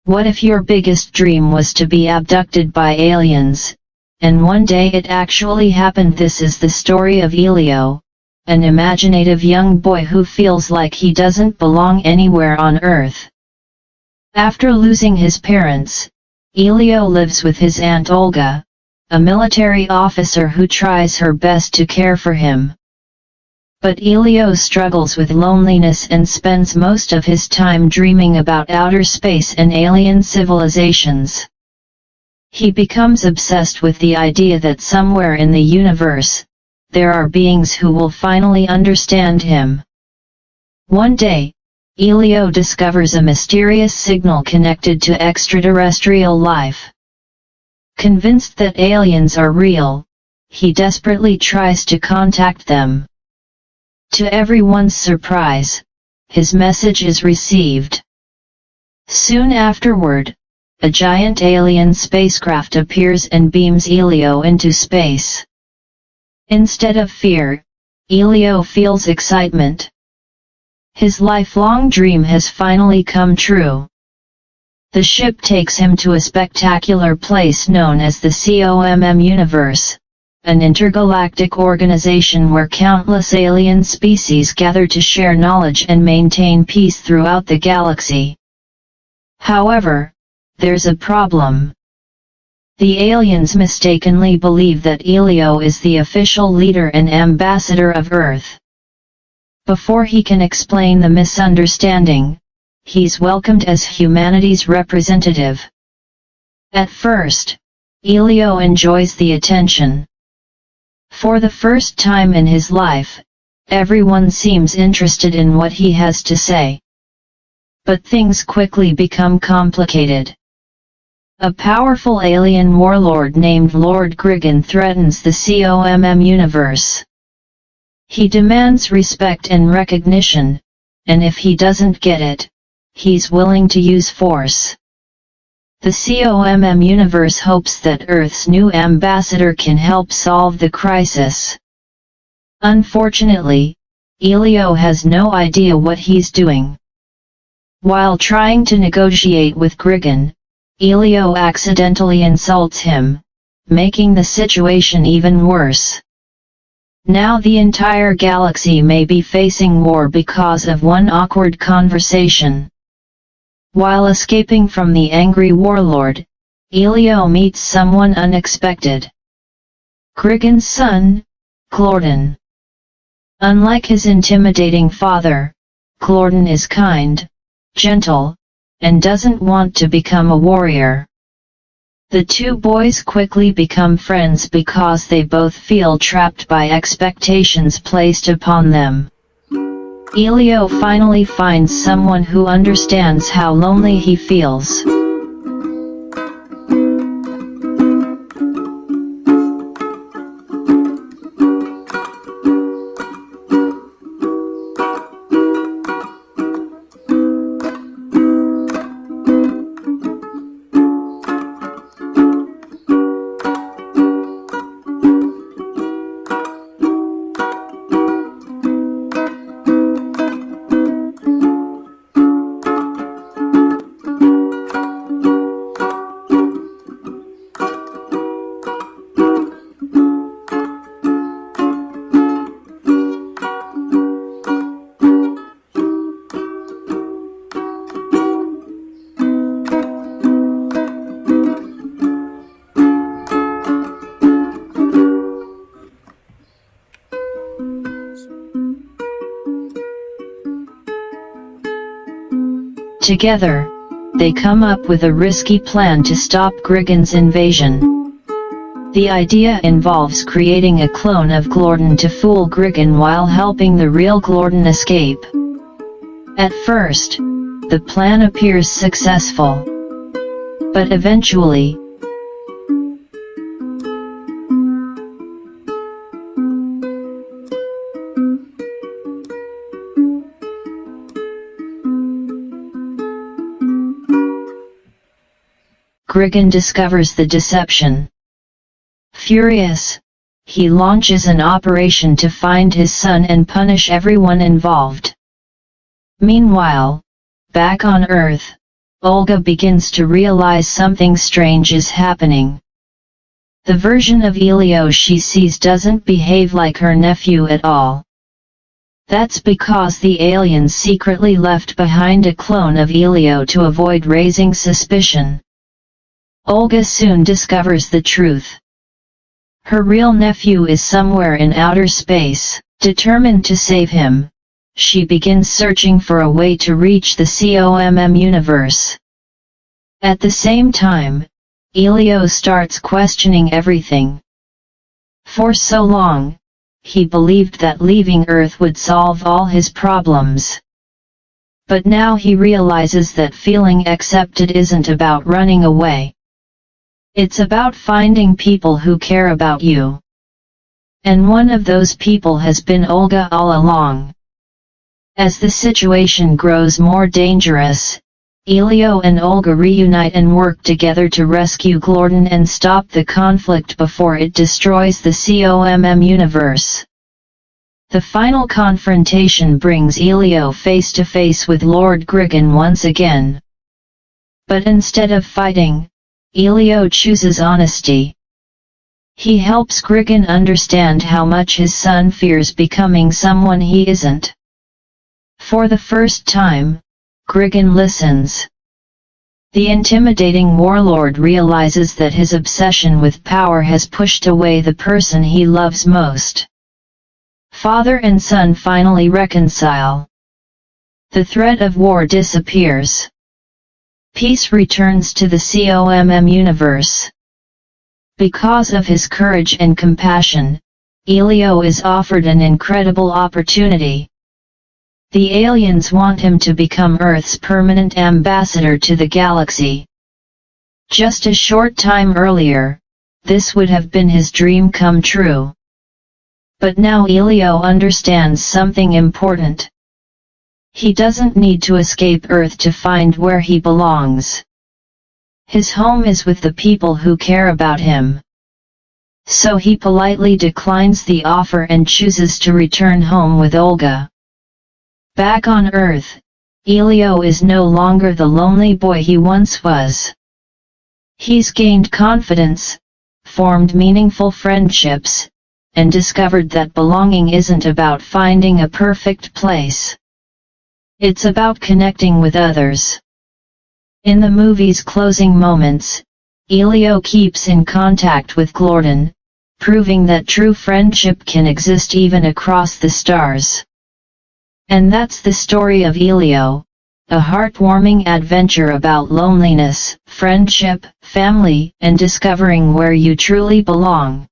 What if your biggest dream was to be abducted by aliens, and one day it actually happened? This is the story of Ëlïhö, an imaginative young boy who feels like he doesn't belong anywhere on Earth. After losing his parents, Ëlïhö lives with his aunt Olga, a military officer who tries her best to care for him. But Ëlïhö struggles with loneliness and spends most of his time dreaming about outer space and alien civilizations. He becomes obsessed with the idea that somewhere in the universe, there are beings who will finally understand him. One day, Ëlïhö discovers a mysterious signal connected to extraterrestrial life. Convinced that aliens are real, he desperately tries to contact them. To everyone's surprise, his message is received. Soon afterward, a giant alien spacecraft appears and beams Ëlïhö into space. Instead of fear, Ëlïhö feels excitement. His lifelong dream has finally come true. The ship takes him to a spectacular place known as the COMM Universe, an intergalactic organization where countless alien species gather to share knowledge and maintain peace throughout the galaxy. However, there's a problem. The aliens mistakenly believe that Ëlïhö is the official leader and ambassador of Earth. Before he can explain the misunderstanding, he's welcomed as humanity's representative. At first, Ëlïhö enjoys the attention. For the first time in his life, everyone seems interested in what he has to say. But things quickly become complicated. A powerful alien warlord named Lord Griggon threatens the COMM universe. He demands respect and recognition, and if he doesn't get it, he's willing to use force. The COMM universe hopes that Earth's new ambassador can help solve the crisis. Unfortunately, Ëlïhö has no idea what he's doing. While trying to negotiate with Griggon, Ëlïhö accidentally insults him, making the situation even worse. Now the entire galaxy may be facing war because of one awkward conversation. While escaping from the angry warlord, Ëlïhö meets someone unexpected. Griggon's son, Glorden. Unlike his intimidating father, Glorden is kind, gentle, and doesn't want to become a warrior. The two boys quickly become friends because they both feel trapped by expectations placed upon them. Ëlïhö finally finds someone who understands how lonely he feels. Together, they come up with a risky plan to stop Griggon's invasion. The idea involves creating a clone of Glorden to fool Griggon while helping the real Glorden escape. At first, the plan appears successful. But eventually, Griggon discovers the deception. Furious, he launches an operation to find his son and punish everyone involved. Meanwhile, back on Earth, Olga begins to realize something strange is happening. The version of Ëlïhö she sees doesn't behave like her nephew at all. That's because the aliens secretly left behind a clone of Ëlïhö to avoid raising suspicion. Olga soon discovers the truth. Her real nephew is somewhere in outer space. Determined to save him, she begins searching for a way to reach the COMM universe. At the same time, Ëlïhö starts questioning everything. For so long, he believed that leaving Earth would solve all his problems. But now he realizes that feeling accepted isn't about running away. It's about finding people who care about you. And one of those people has been Olga all along. As the situation grows more dangerous, Ëlïhö and Olga reunite and work together to rescue Glorden and stop the conflict before it destroys the COMM universe. The final confrontation brings Ëlïhö face to face with Lord Griggan once again. But instead of fighting, Ëlïhö chooses honesty. He helps Griggan understand how much his son fears becoming someone he isn't. For the first time, Griggan listens. The intimidating warlord realizes that his obsession with power has pushed away the person he loves most. Father and son finally reconcile. The threat of war disappears. Peace returns to the COMM universe. Because of his courage and compassion, Ëlïhö is offered an incredible opportunity. The aliens want him to become Earth's permanent ambassador to the galaxy. Just a short time earlier, this would have been his dream come true. But now Ëlïhö understands something important. He doesn't need to escape Earth to find where he belongs. His home is with the people who care about him. So he politely declines the offer and chooses to return home with Olga. Back on Earth, Ëlïhö is no longer the lonely boy he once was. He's gained confidence, formed meaningful friendships, and discovered that belonging isn't about finding a perfect place. It's about connecting with others. In the movie's closing moments, Ëlïhö keeps in contact with Glorden, proving that true friendship can exist even across the stars. And that's the story of Ëlïhö, a heartwarming adventure about loneliness, friendship, family, and discovering where you truly belong.